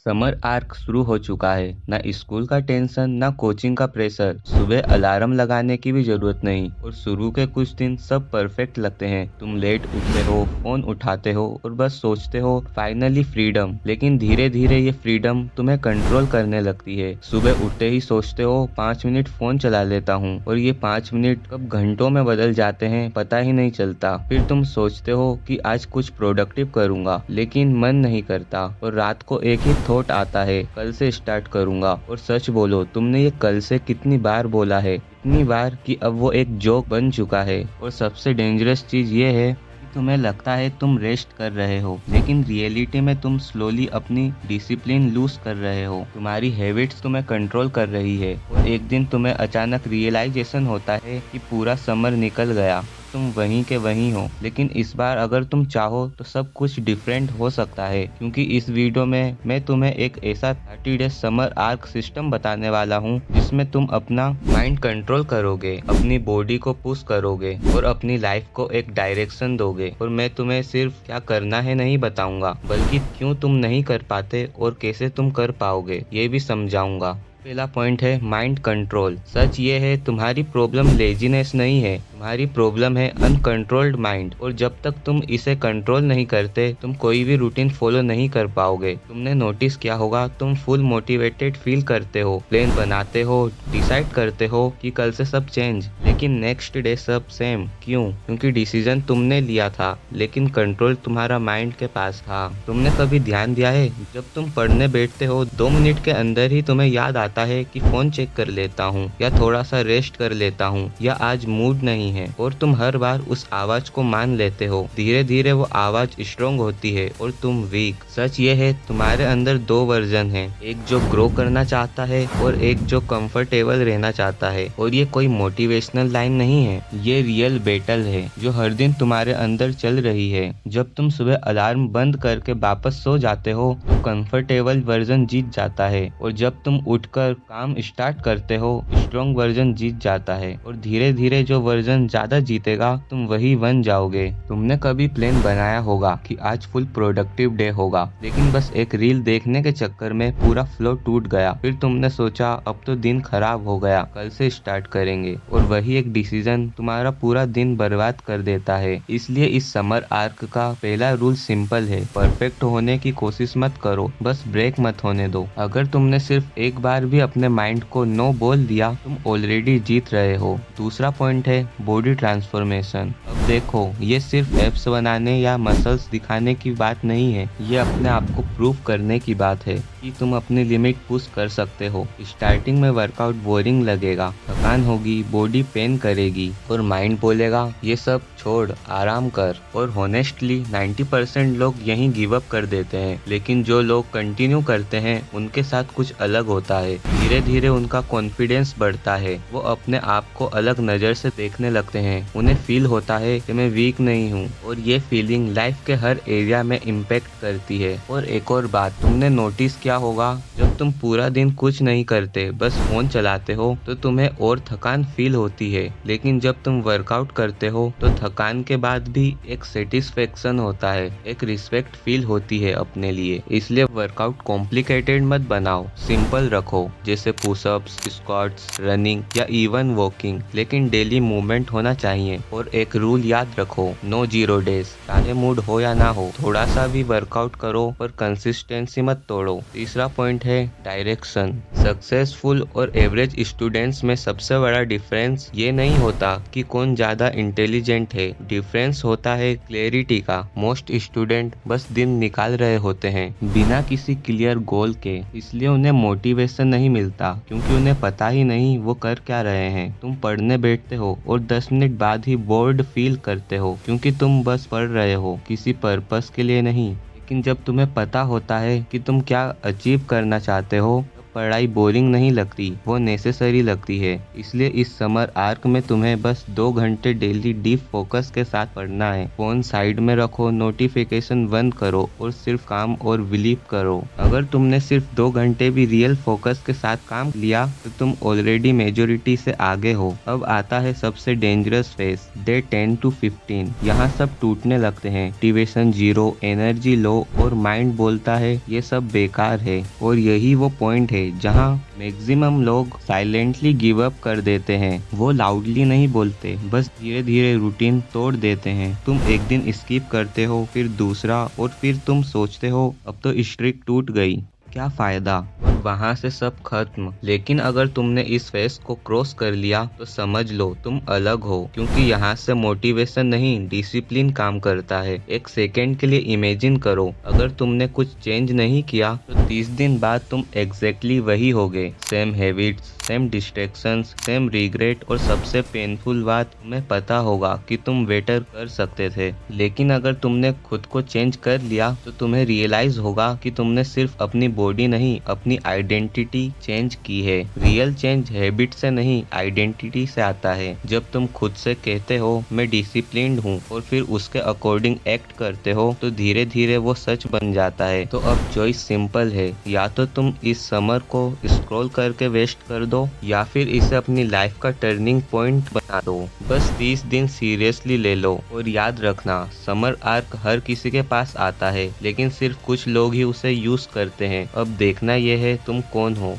Summer arc शुरू हो चुका है। ना स्कूल का टेंशन, ना कोचिंग का प्रेशर। सुबह अलार्म लगाने की भी जरूरत नहीं और शुरू के कुछ दिन सब परफेक्ट लगते हैं। तुम लेट उठते हो, फोन उठाते हो और बस सोचते हो फाइनली फ्रीडम। लेकिन धीरे धीरे ये फ्रीडम तुम्हें कंट्रोल करने लगती है। सुबह उठते ही सोचते हो 5 मिनट फोन चला लेता हूँ और ये 5 मिनट कब घंटों में बदल जाते हैं पता ही नहीं चलता। फिर तुम सोचते हो कि आज कुछ प्रोडक्टिव करूंगा, लेकिन मन नहीं करता और रात को एक ही थॉट आता है, कल से स्टार्ट करूंगा। और सच बोलो, तुमने ये कल से कितनी बार बोला है, इतनी बार कि अब वो एक जोक बन चुका है। और सबसे डेंजरस चीज ये है कि तुम्हें लगता है तुम रेस्ट कर रहे हो, लेकिन रियलिटी में तुम स्लोली अपनी डिसिप्लिन लूज कर रहे हो। तुम्हारी हैबिट्स तुम्हें कंट्रोल कर रही है और एक दिन तुम्हें अचानक रियलाइजेशन होता है कि पूरा समर निकल गया, तुम वहीं के वहीं हो। लेकिन इस बार अगर तुम चाहो तो सब कुछ डिफरेंट हो सकता है, क्योंकि इस वीडियो में मैं तुम्हें एक ऐसा 30 डेज समर आर्क सिस्टम बताने वाला हूँ जिसमें तुम अपना माइंड कंट्रोल करोगे, अपनी बॉडी को पुश करोगे और अपनी लाइफ को एक डायरेक्शन दोगे। और मैं तुम्हें सिर्फ क्या करना है नहीं बताऊंगा, बल्कि क्यों तुम नहीं कर पाते और कैसे तुम कर पाओगे ये भी समझाऊंगा। पहला पॉइंट है माइंड कंट्रोल। सच ये है, तुम्हारी प्रॉब्लम लेजीनेस नहीं है, तुम्हारी प्रॉब्लम है अनकंट्रोल्ड माइंड। और जब तक तुम इसे कंट्रोल नहीं करते, तुम कोई भी रूटीन फॉलो नहीं कर पाओगे। तुमने नोटिस किया होगा, तुम फुल मोटिवेटेड फील करते हो, प्लान बनाते हो, डिसाइड करते हो कि कल से सब चेंज, लेकिन नेक्स्ट डे सब सेम। क्यों? क्योंकि डिसीजन तुमने लिया था, लेकिन कंट्रोल तुम्हारा माइंड के पास था। तुमने कभी ध्यान दिया है, जब तुम पढ़ने बैठते हो 2 मिनट के अंदर ही तुम्हें याद आता है कि फोन चेक कर लेता हूँ, या थोड़ा सा रेस्ट कर लेता हूँ, या आज मूड नहीं है, और तुम हर बार उस आवाज को मान लेते हो। धीरे धीरे वो आवाज स्ट्रॉन्ग होती है और तुम वीक। सच ये है, तुम्हारे अंदर दो वर्जन है, एक जो ग्रो करना चाहता है और एक जो कंफर्टेबल रहना चाहता है। और ये कोई मोटिवेशनल लाइन नहीं है, ये रियल बैटल है जो हर दिन तुम्हारे अंदर चल रही है। जब तुम सुबह अलार्म बंद करके वापस सो जाते हो तो कंफर्टेबल वर्जन जीत जाता है, और जब तुम उठकर काम स्टार्ट करते हो स्ट्रॉन्ग वर्जन जीत जाता है। और धीरे धीरे जो वर्जन ज्यादा जीतेगा, तुम वही बन जाओगे। तुमने कभी प्लान बनाया होगा कि आज फुल प्रोडक्टिव डे होगा, लेकिन बस एक रील देखने के चक्कर में पूरा फ्लो टूट गया। फिर तुमने सोचा अब तो दिन खराब हो गया, कल से स्टार्ट करेंगे, और वही एक डिसीजन तुम्हारा पूरा दिन बर्बाद कर देता है। इसलिए इस समर आर्क का पहला रूल सिंपल है, परफेक्ट होने की कोशिश मत करो, बस ब्रेक मत होने दो। अगर तुमने सिर्फ एक बार भी अपने माइंड को नो बोल दिया, तुम ऑलरेडी जीत रहे हो। दूसरा पॉइंट है बॉडी ट्रांसफॉर्मेशन। अब देखो, ये सिर्फ एब्स बनाने या मसल्स दिखाने की बात नहीं है, ये अपने आप को प्रूव करने की बात है कि तुम अपनी लिमिट पुश कर सकते हो। स्टार्टिंग में वर्कआउट बोरिंग लगेगा, थकान होगी, बॉडी पेन करेगी और माइंड बोलेगा ये सब छोड़, आराम कर। और होनेस्टली 90% लोग यहीं गिव अप कर देते हैं, लेकिन जो लोग कंटिन्यू करते हैं उनके साथ कुछ अलग होता है। धीरे धीरे उनका कॉन्फिडेंस बढ़ता है, वो अपने आप को अलग नजर से देखने लगते हैं। उन्हें फील होता है कि मैं वीक नहीं हूँ, और ये फीलिंग लाइफ के हर एरिया में इम्पेक्ट करती है। और एक और बात तुमने नोटिस किया होगा, जब तुम पूरा दिन कुछ नहीं करते, बस फोन चलाते हो, तो तुम्हें और थकान फील होती है। लेकिन जब तुम वर्कआउट करते हो तो थकान के बाद भी एक सेटिस्फेक्शन होता है, एक रिस्पेक्ट फील होती है अपने लिए। इसलिए वर्कआउट कॉम्प्लिकेटेड मत बनाओ, सिंपल रखो, जैसे पुशअप्स, स्क्वाट्स, रनिंग या इवन वॉकिंग, लेकिन डेली मूवमेंट होना चाहिए। और एक रूल याद रखो, नो 0 डेज, चाहे मूड हो या ना हो, थोड़ा सा भी वर्कआउट करो पर कंसिस्टेंसी मत तोड़ो। तीसरा पॉइंट है डायरेक्शन। सक्सेसफुल और एवरेज स्टूडेंट्स में सबसे बड़ा डिफरेंस ये नहीं होता कि कौन ज्यादा इंटेलिजेंट है, डिफरेंस होता है क्लैरिटी का। मोस्ट स्टूडेंट बस दिन निकाल रहे होते हैं बिना किसी क्लियर गोल के, इसलिए उन्हें मोटिवेशन नहीं मिलता, क्योंकि उन्हें पता ही नहीं वो कर क्या रहे हैं। तुम पढ़ने बैठते हो और 10 मिनट बाद ही बोर्ड फील करते हो, क्योंकि तुम बस पढ़ रहे हो, किसी पर्पस के लिए नहीं। लेकिन जब तुम्हें पता होता है कि तुम क्या अचीव करना चाहते हो, पढ़ाई बोरिंग नहीं लगती, वो नेसेसरी लगती है। इसलिए इस समर आर्क में तुम्हें बस 2 घंटे डेली डीप फोकस के साथ पढ़ना है। फोन साइड में रखो, नोटिफिकेशन बंद करो और सिर्फ काम और बिलीव करो। अगर तुमने सिर्फ 2 घंटे भी रियल फोकस के साथ काम लिया तो तुम ऑलरेडी मेजोरिटी से आगे हो। अब आता है सबसे डेंजरस फेज, डे 10 to 15। यहाँ सब टूटने लगते हैं, मोटिवेशन जीरो, एनर्जी लो और माइंड बोलता है ये सब बेकार है। और यही वो पॉइंट है जहाँ मैक्सिमम लोग साइलेंटली गिव अप कर देते हैं। वो लाउडली नहीं बोलते, बस धीरे धीरे रूटीन तोड़ देते हैं। तुम एक दिन स्किप करते हो, फिर दूसरा, और फिर तुम सोचते हो अब तो स्ट्रिक टूट गई, क्या फायदा, और वहां से सब खत्म। लेकिन अगर तुमने इस फेस को क्रॉस कर लिया तो समझ लो तुम अलग हो, क्योंकि यहाँ से मोटिवेशन नहीं डिसिप्लिन काम करता है। एक सेकेंड के लिए इमेजिन करो, अगर तुमने कुछ चेंज नहीं किया तो 30 दिन बाद तुम एग्जैक्टली वही होगे। Same habits, same distractions, same regret, और सबसे पेनफुल बात, तुम्हें पता होगा कि तुम बेटर कर सकते थे। लेकिन अगर तुमने खुद को चेंज कर लिया तो तुम्हें रियलाइज होगा कि तुमने सिर्फ अपनी बॉडी नहीं, अपनी आइडेंटिटी चेंज की है। रियल चेंज हैबिट से नहीं, आइडेंटिटी से आता है। जब तुम खुद से कहते हो मैं डिसिप्लिन्ड हूँ और फिर उसके अकॉर्डिंग एक्ट करते हो तो धीरे धीरे वो सच बन जाता है। तो अब चॉइस सिंपल है, या तो तुम इस समर को स्क्रॉल करके वेस्ट कर दो या फिर इसे अपनी लाइफ का टर्निंग पॉइंट बना दो। बस 30 दिन सीरियसली ले लो और याद रखना, समर आर्क हर किसी के पास आता है, लेकिन सिर्फ कुछ लोग ही उसे यूज करते हैं। अब देखना यह है तुम कौन हो।